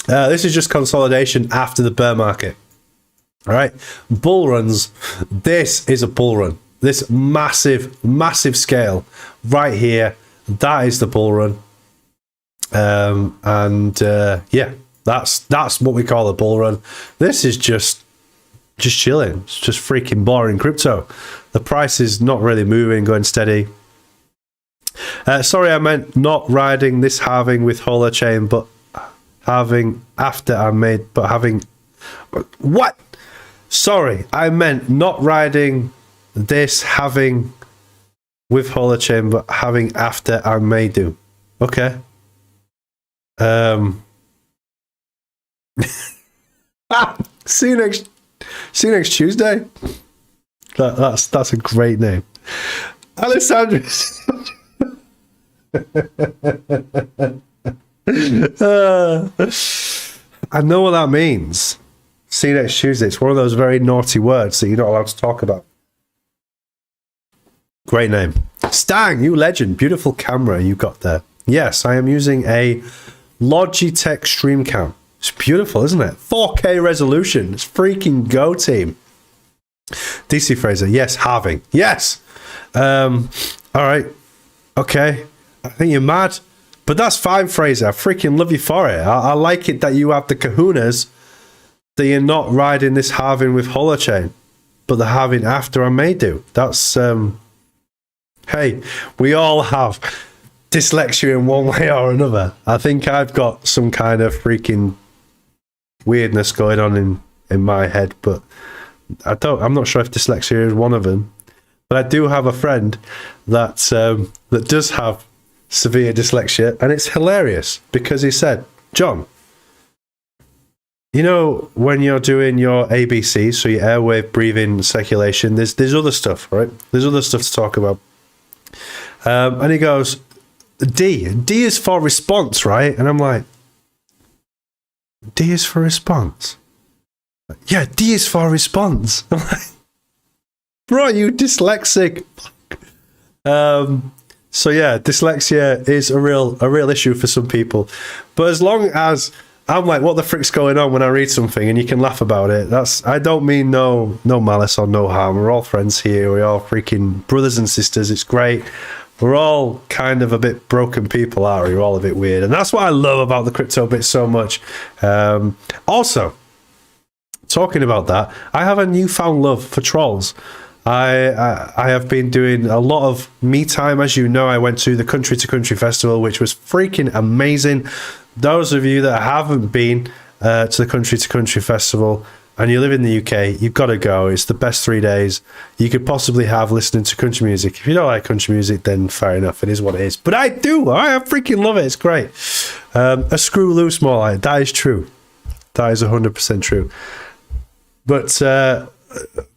This is just consolidation after the bear market. All right, bull runs. This is a bull run. This massive scale right here. That is the bull run. Yeah, that's what we call a bull run. This is just chilling. It's just freaking boring crypto. The price is not really moving, going steady. Sorry, I meant not riding this halving with Holochain, but having after I made, but having what? Sorry, I meant not riding this halving with Holochain, but having after I may do. Okay. See you next Tuesday. That's a great name, Alessandro. I know what that means. See you next Tuesday. It's one of those very naughty words that you're not allowed to talk about. Great name. Stang, you legend. Beautiful camera you got there. Yes, I am using a Logitech StreamCam. It's beautiful, isn't it? 4K resolution. It's freaking go, team. DC Fraser. Yes, halving. Yes. All right. Okay. I think you're mad. But that's fine, Fraser. I freaking love you for it. I like it that you have the kahunas that you're not riding this halving with Holochain, but the halving after I may do. That's, hey, we all have dyslexia in one way or another. I think I've got some kind of freaking weirdness going on in my head, but I'm not sure if dyslexia is one of them. But I do have a friend that does have severe dyslexia, and it's hilarious because he said, John, you know, when you're doing your ABC, so your airwave, breathing, circulation, there's other stuff, right? There's other stuff to talk about. And he goes, D is for response, right? And I'm like, D is for response. Yeah, D is for response. I'm like, bro, you dyslexic. So yeah, dyslexia is a real issue for some people. But as long as I'm like, what the frick's going on when I read something and you can laugh about it, I don't mean no malice or no harm. We're all friends here. We're all freaking brothers and sisters. It's great. We're all kind of a bit broken people, aren't we? We're all a bit weird. And that's what I love about the CryptoBits so much. Also, talking about that, I have a newfound love for trolls. I have been doing a lot of me time. As you know, I went to the Country to Country Festival, which was freaking amazing. Those of you that haven't been to the Country to Country Festival, and you live in the UK, you've got to go. It's the best 3 days you could possibly have listening to country music. If you don't like country music, then fair enough. It is what it is. But I do. I freaking love it. It's great. A screw loose, more like. That is true. That is 100% true. But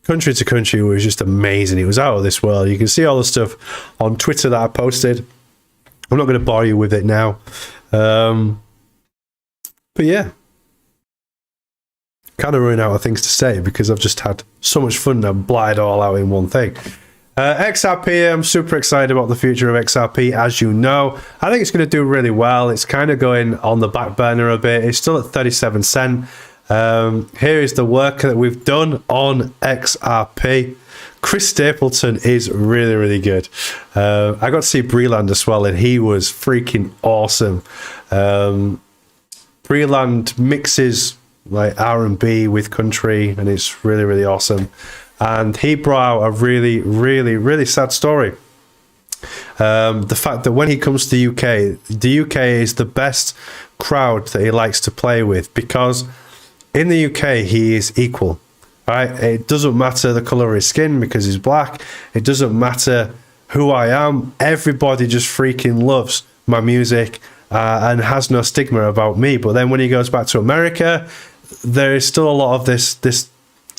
country to country was just amazing. It was out of this world. You can see all the stuff on Twitter that I posted. I'm not going to bore you with it now. But yeah. Kind of running out of things to say because I've just had so much fun and I've blotted all out in one thing. XRP, I'm super excited about the future of XRP, as you know. I think it's going to do really well. It's kind of going on the back burner a bit. It's still at 37 cents. Here is the work that we've done on XRP. Chris Stapleton is really, really good. I got to see Breland as well, and he was freaking awesome. Breland mixes like R&B with country, and it's really, really awesome. And he brought out a really, really, really sad story. The fact that when he comes to the UK is the best crowd that he likes to play with, because in the UK he is equal, right? It doesn't matter the color of his skin because he's black. It doesn't matter who I am. Everybody just freaking loves my music and has no stigma about me. But then when he goes back to America, there is still a lot of this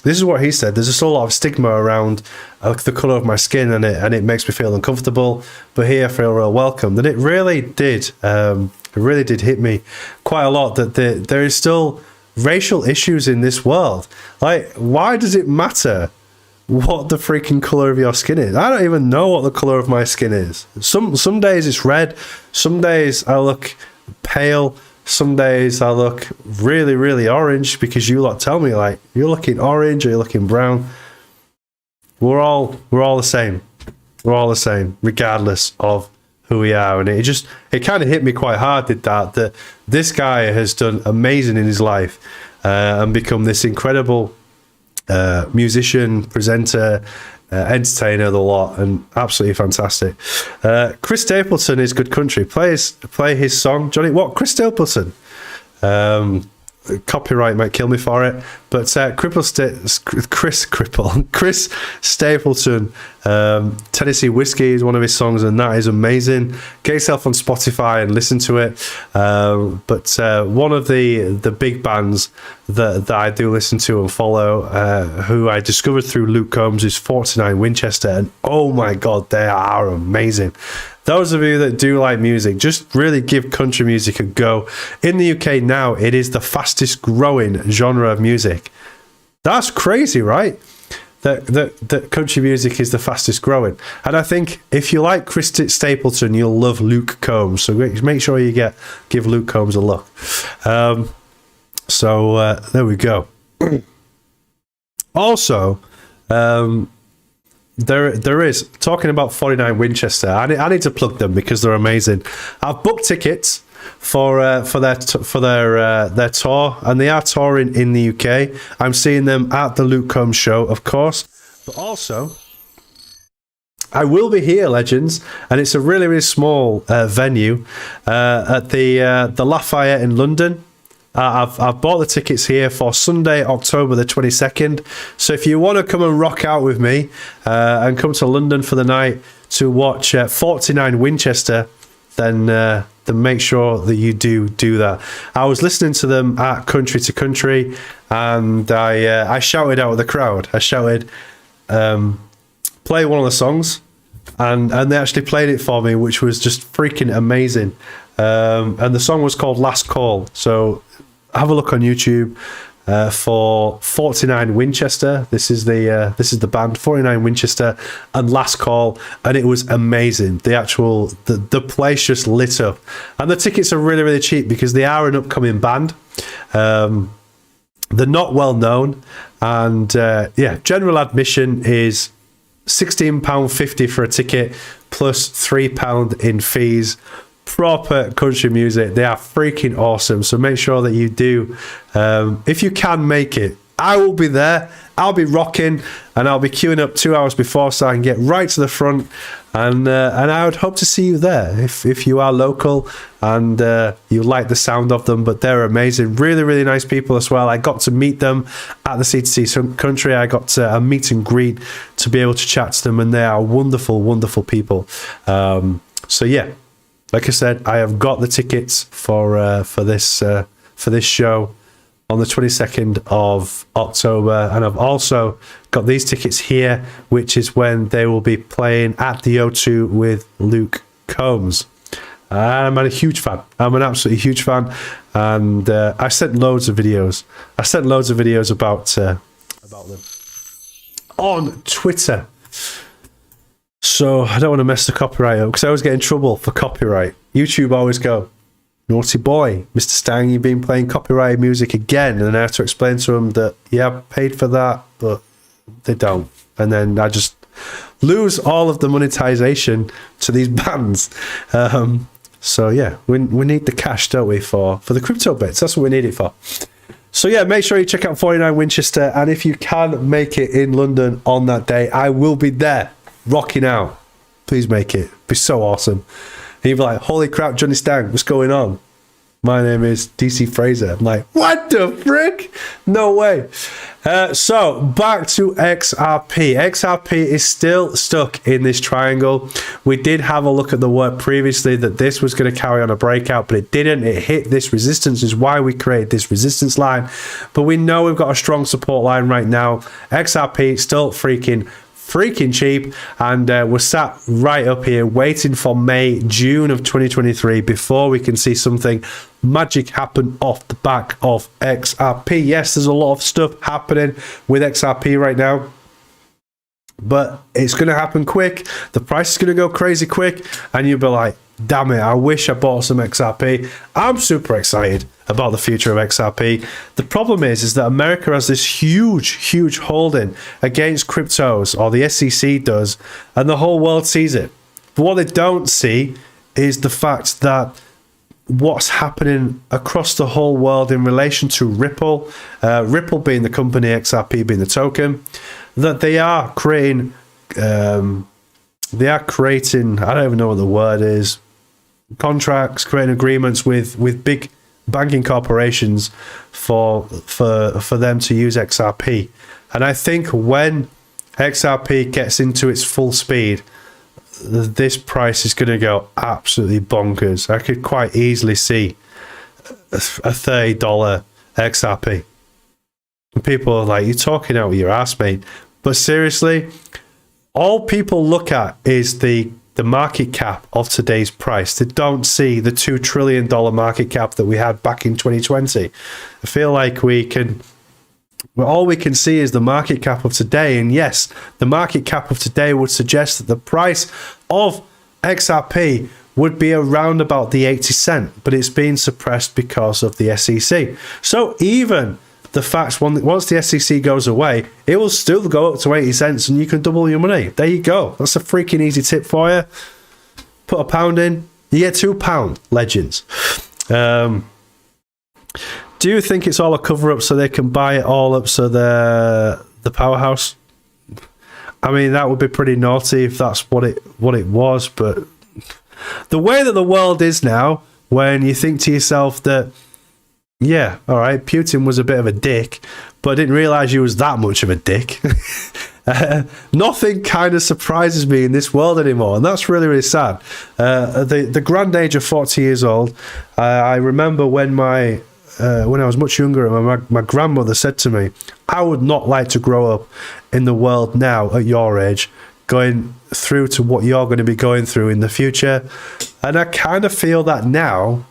is what he said. There's still a lot of stigma around the color of my skin, and it makes me feel uncomfortable. But here I feel real welcome. And it really did. It really did hit me quite a lot that there is still racial issues in this world. Like, why does it matter what the freaking color of your skin is? I don't even know what the color of my skin is. Some days it's red. Some days I look pale. Some days I look really, really orange because you lot tell me, like, you're looking orange or you're looking brown. We're all the same. We're all the same, regardless of who we are. And it kind of hit me quite hard, did that this guy has done amazing in his life and become this incredible musician, presenter, entertainer, the lot, and absolutely fantastic. Chris Stapleton is good country. Play his song, Johnny. What? Chris Stapleton? Copyright might kill me for it, but Chris Stapleton, Tennessee Whiskey is one of his songs, and that is amazing. Get yourself on Spotify and listen to it. But one of the big bands that I do listen to and follow, who I discovered through Luke Combs, is 49 Winchester, and oh my god, they are amazing. Those of you that do like music, just really give country music a go. In the UK now, it is the fastest growing genre of music. That's crazy, right? That country music is the fastest growing. And I think if you like Chris Stapleton, you'll love Luke Combs. So make sure you give Luke Combs a look. There we go. Also, there is, talking about 49 Winchester, I need to plug them because they're amazing. I've booked tickets for their tour, and they are touring in the UK. I'm seeing them at the Luke Combs show, of course, but also I will be here, legends, and it's a really, really small venue at the Lafayette in London. I've bought the tickets here for Sunday, October the 22nd. So if you want to come and rock out with me and come to London for the night to watch 49 Winchester, then make sure that you do that. I was listening to them at Country to Country, and I shouted out at the crowd. I shouted, play one of the songs, and they actually played it for me, which was just freaking amazing. And the song was called Last Call. So have a look on YouTube for 49 Winchester. This is the band 49 Winchester and Last Call, and it was amazing. The place just lit up, and the tickets are really, really cheap because they are an upcoming band. They're not well known, and general admission is £16.50 for a ticket plus £3 in fees. Proper country music. They are freaking awesome. So make sure that you do. If you can make it, I will be there. I'll be rocking, and I'll be queuing up 2 hours before so I can get right to the front and I would hope to see you there if you are local and you like the sound of them. But they're amazing, really, really nice people as well. I got to meet them at the C2C country. I got a meet and greet to be able to chat to them, and they are wonderful, wonderful people. So yeah, like I said, I have got the tickets for this show on the 22nd of October, and I've also got these tickets here, which is when they will be playing at the O2 with Luke Combs. I'm a huge fan. I'm an absolutely huge fan, and I sent loads of videos. I sent loads of videos about them on Twitter. So I don't want to mess the copyright up because I always get in trouble for copyright. YouTube always go, naughty boy, Mr. Stang, you've been playing copyrighted music again. And I have to explain to them that, yeah, I've paid for that, but they don't. And then I just lose all of the monetization to these bands. So yeah, we need the cash, don't we, for the CryptoBits. That's what we need it for. So yeah, make sure you check out 49 Winchester. And if you can make it in London on that day, I will be there, rocking out. Please make it. It'd be so awesome. And you'd be like, holy crap, Jonny Stang, what's going on? My name is DC Fraser. I'm like, what the frick? No way. So back to XRP. XRP is still stuck in this triangle. We did have a look at the work previously that this was going to carry on a breakout, but it didn't. It hit this resistance, is why we created this resistance line. But we know we've got a strong support line right now. XRP still freaking cheap, and we're sat right up here waiting for June of 2023 before we can see something magic happen off the back of XRP. Yes, there's a lot of stuff happening with XRP right now, but it's going to happen quick. The price is going to go crazy quick, and you'll be like, damn it, I wish I bought some XRP. I'm super excited about the future of XRP. The problem is that America has this huge holding against cryptos, or the SEC does, and the whole world sees it. But what they don't see is the fact that what's happening across the whole world in relation to Ripple, Ripple being the company, XRP being the token, that they are creating, I don't even know what the word is, contracts, creating agreements with big banking corporations for them to use XRP. And I think when XRP gets into its full speed, this price is going to go absolutely bonkers. I could quite easily see a $30 XRP. And people are like, you're talking out with your ass, mate. But seriously, all people look at is the market cap of today's price. They don't see the $2 trillion market cap that we had back in 2020. I feel like all we can see is the market cap of today. And yes, the market cap of today would suggest that the price of XRP would be around about the 80 cent, but it's being suppressed because of the SEC. So even the fact once the SEC goes away, it will still go up to 80 cents and you can double your money. There you go. That's a freaking easy tip for you. Put £1 in, you get £2, legends. Do you think it's all a cover-up so they can buy it all up so they're the powerhouse? I mean, that would be pretty naughty if that's what it was, but the way that the world is now, when you think to yourself that, yeah, all right, Putin was a bit of a dick, but I didn't realize he was that much of a dick. Nothing kind of surprises me in this world anymore, and that's really, really sad. The grand age of 40 years old, I remember when I was much younger, my grandmother said to me, I would not like to grow up in the world now at your age, going through to what you're going to be going through in the future. And I kind of feel that now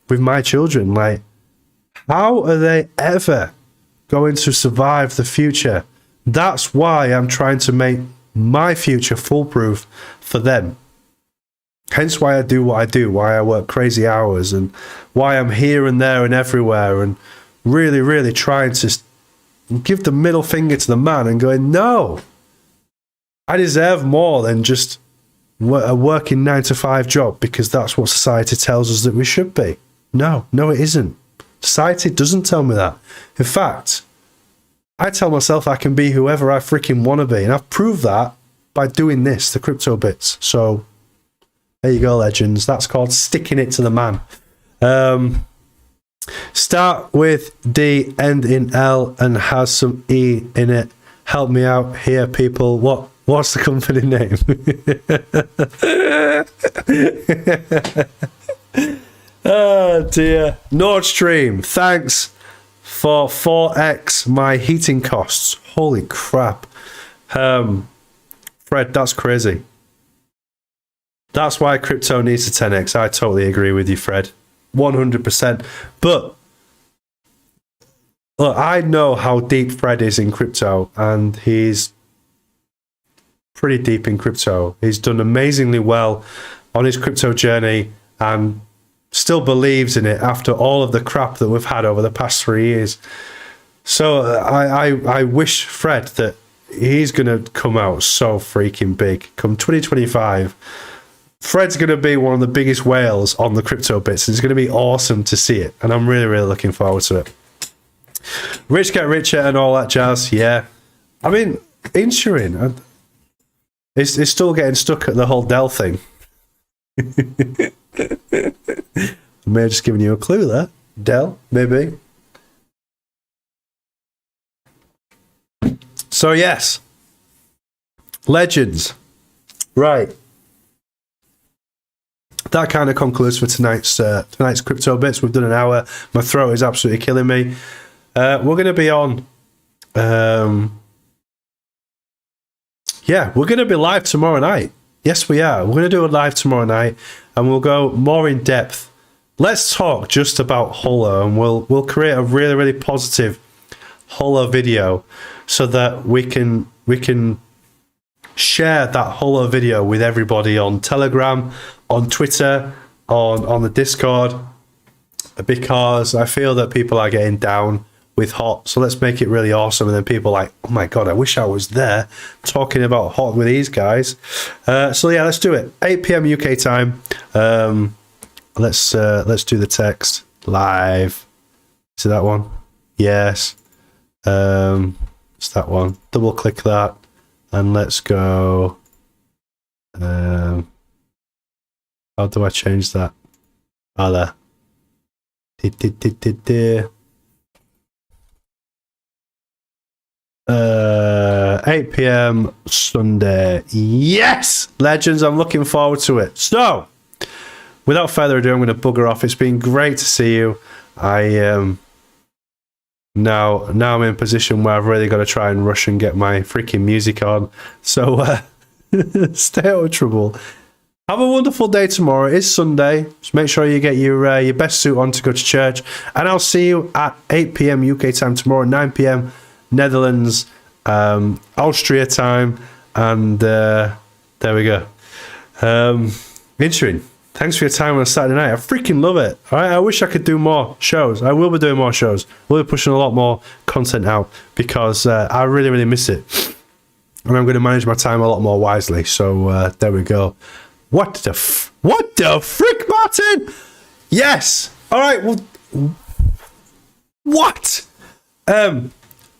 with my children. Like, how are they ever going to survive the future? That's why I'm trying to make my future foolproof for them. Hence why I do what I do, why I work crazy hours, and why I'm here and there and everywhere, and really, really trying to give the middle finger to the man and going, no, I deserve more than just a working 9-to-5 job because that's what society tells us that we should be. No, it isn't. Society doesn't tell me that. In fact, I tell myself I can be whoever I freaking want to be, and I've proved that by doing this, the CryptoBits. So there you go, legends. That's called sticking it to the man. Start with D, end in L, and has some E in it. Help me out here, people. What's the company name? Oh dear. Nord Stream, thanks for 4x my heating costs. Holy crap. Fred, that's crazy. That's why crypto needs a 10x. I totally agree with you, Fred. 100%. But look, I know how deep Fred is in crypto, and he's pretty deep in crypto. He's done amazingly well on his crypto journey and still believes in it after all of the crap that we've had over the past 3 years. So I wish Fred that he's going to come out so freaking big. Come 2025, Fred's going to be one of the biggest whales on the CryptoBits. It's going to be awesome to see it, and I'm really, really looking forward to it. Rich get richer and all that jazz. Yeah. I mean, insuring, it's still getting stuck at the whole Dell thing. I may have just given you a clue there. Dell, maybe. So yes, legends. Right. That kind of concludes for tonight's CryptoBits. We've done an hour. My throat is absolutely killing me. We're going to be on. Yeah, we're going to be live tomorrow night. Yes, we are. We're going to do a live tomorrow night, and we'll go more in depth. Let's talk just about Holo, and we'll create a really, really positive Holo video so that we can share that Holo video with everybody on Telegram, on Twitter, on the Discord, because I feel that people are getting down with HOT. So let's make it really awesome, and then people are like, oh my god, I wish I was there talking about HOT with these guys. So yeah, let's do it. 8 p.m. UK time. Let's do the text live. Is it that one? Yes. It's that one. Double click that, and let's go. How do I change that? Oh, there. 8 p.m. Sunday. Yes! Legends, I'm looking forward to it. So, without further ado, I'm going to bugger off. It's been great to see you. Now I'm in a position where I've really got to try and rush and get my freaking music on. So, stay out of trouble. Have a wonderful day tomorrow. It is Sunday. Just make sure you get your best suit on to go to church. And I'll see you at 8 p.m. UK time tomorrow, 9 p.m. Netherlands, Austria time. And there we go. Interesting. Thanks for your time on a Saturday night. I freaking love it. All right, I wish I could do more shows. I will be doing more shows. We'll be pushing a lot more content out because I really, really miss it. And I'm going to manage my time a lot more wisely. So there we go. What the frick, Martin? Yes. All right. Well, what?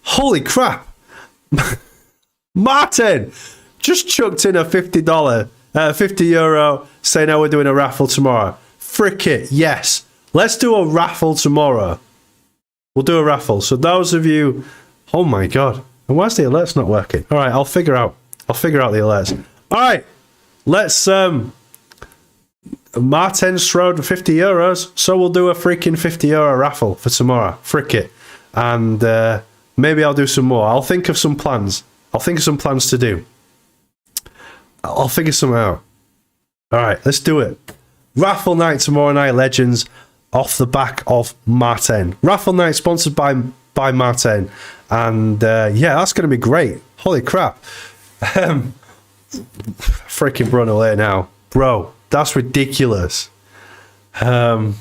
Holy crap. Martin just chucked in a $50, €50 saying, "Oh, we're doing a raffle tomorrow." Frick it. Yes. Let's do a raffle tomorrow. We'll do a raffle. So those of you, oh my God. And why's the alerts not working? All right. I'll figure out the alerts. All right. Let's Martin's thrown €50, so we'll do a freaking €50 raffle for tomorrow. Frick it. And maybe I'll do some more. I'll think of some plans. To do. I'll figure some out. All right, let's do it. Raffle night tomorrow night, legends, off the back of Martin. Raffle night sponsored by Martin. And yeah, that's going to be great. Holy crap. Freaking run away now. Bro, that's ridiculous. Yeah,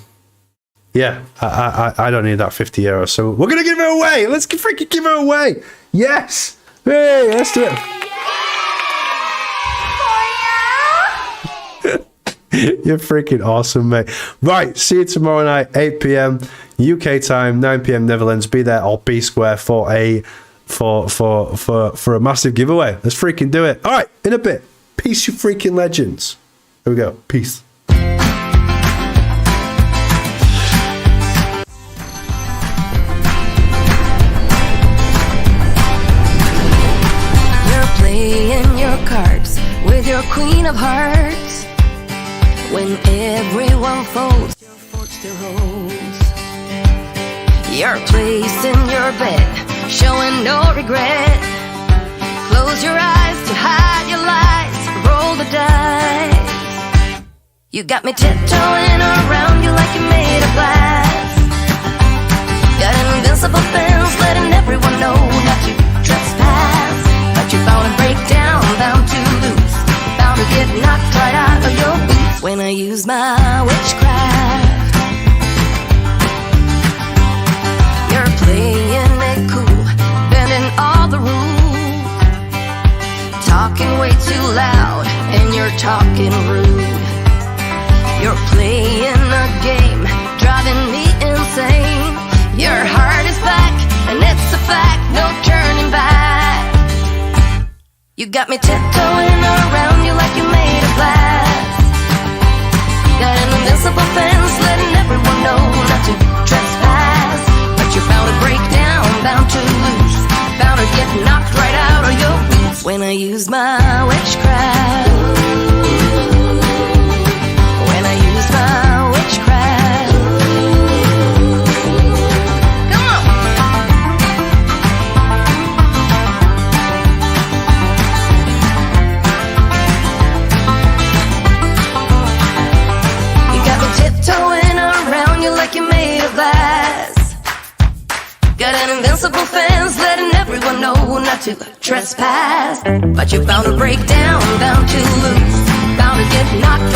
I don't need that €50, so we're going to give it away. Let's freaking give it away. Yes. Hey, let's do it. You're freaking awesome, mate. Right, see you tomorrow night, 8 p.m. UK time, 9 p.m. Netherlands. Be there or be square for a for a massive giveaway. Let's freaking do it. All right, in a bit. Peace, you freaking legends. Here we go. Peace. You're playing your cards with your queen of hearts. When everyone folds, your fort still holds. You're placing your bet, showing no regret. Close your eyes to hide your lies, roll the dice. You got me tiptoeing around you like you're made of glass. Got an invincible fence, letting everyone know not to trespass. But you're bound to break down, bound to lose, bound to get knocked right out of your boots when I use my witchcraft. You're playing it cool, bending all the rules, talking way too loud, and you're talking rude. You're playing a game, driving me insane. Your heart is back, and it's a fact, no turning back. You got me tiptoeing around you like you're made of glass. Got an invincible fence, letting everyone know not to trespass. But you're bound to break down, bound to lose, bound to get knocked right out of your boots when I use my witchcraft. When I use my witchcraft. Come on. You got me tiptoeing around you like you're made of glass. Got an invincible fence, letting everyone know not to trespass. But you're bound to break down, bound to lose, bound to get knocked